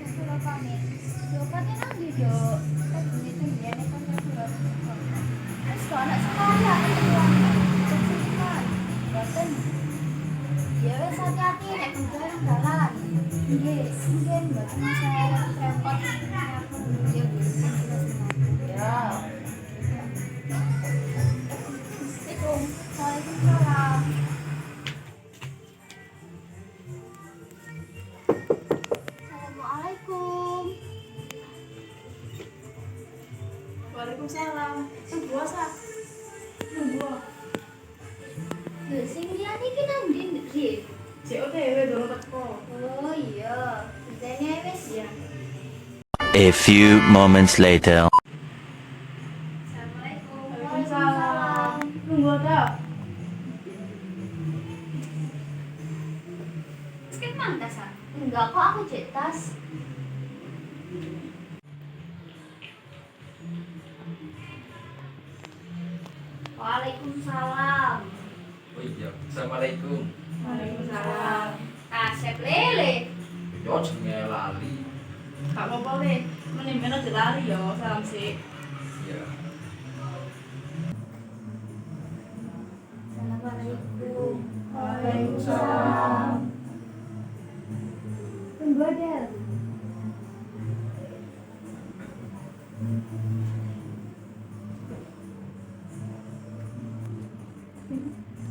Surat pamit. Dokatnya nang di do. Kan bunyi cendiane kan surat. Terus kok anak sekolah kan tuan. Kecilan. Boten. Ya wes hati-hati nek budal nang dalan. Nggih, mungkin boten saya repot. Ya wis. Ya. Assalamualaikum. Waalaikumsalam. Assalamualaikum. Waalaikumsalam. Sebuah sah. Sebuah. Lho sing liyane iki nang ndi, Ri? COTW dorong teko. Oh iya, intene wis ya. A few moments later. Assalamualaikum. Waalaikumsalam. Tunggu ada. Sekian mang tas ah? Enggak kok aku cek tas. Waalaikumsalam. Oh iya, assalamualaikum. Waalaikumsalam. Tasep lele. Yo jenenge lali. Kak mau boleh. Mendingan aja lari yo. Salam sih. Iya. Assalamualaikum. Waalaikumsalam. Tunggu Del.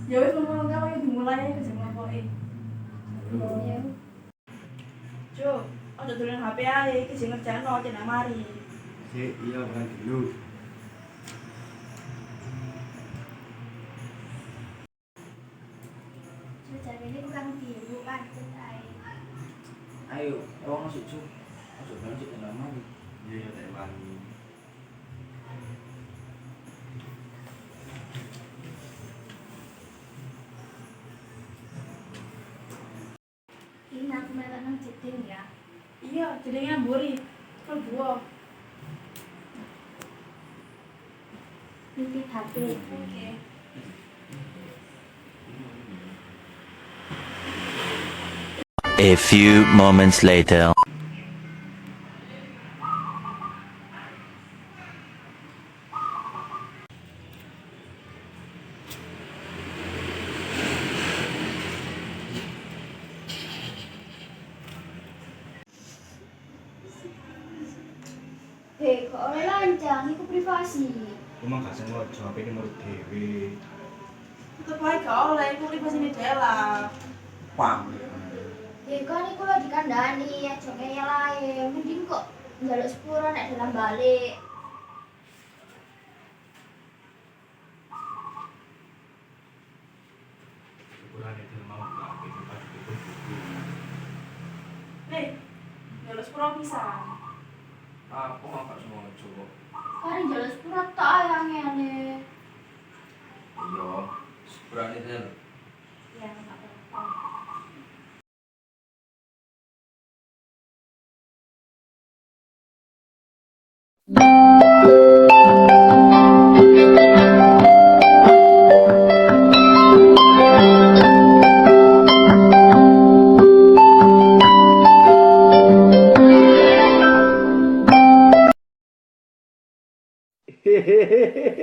Ya wis ngomong kamu yang dimulai aja jangan ngelapoin. Ya. Cuk, aja turunin HP aja. Iki sing ngerjain aja nang mari. Iya bukan dulu. Sudah ini bukan biru kan, cetai. Ayo, wong masuk cuk. Masuk kan cuk nang mari. Iya tak wangi. Ini aku melok nang jeding ya. Iya, jadi ngamburi. Kan buah. Titip HP. Oke. A few moments later. Kok oleh lancang, itu privasi. Cuma gak sengaja HP ini menurut dewi. Tetep ae gak oleh. Iku privasi ini Dela. Pam. Kan iku lo dikandani, aja ngeyel ae. Mending kok njaluk sepura nek dalam balik. Ukuran itu mau gak HP ini pas itu buku. Nih, jalur sepuluh pisan. Apa gak semua cuk. Kari njaluk sepura tok ae angene. Iya, seberani del. Ya, enggak apa-apa. Hehehe.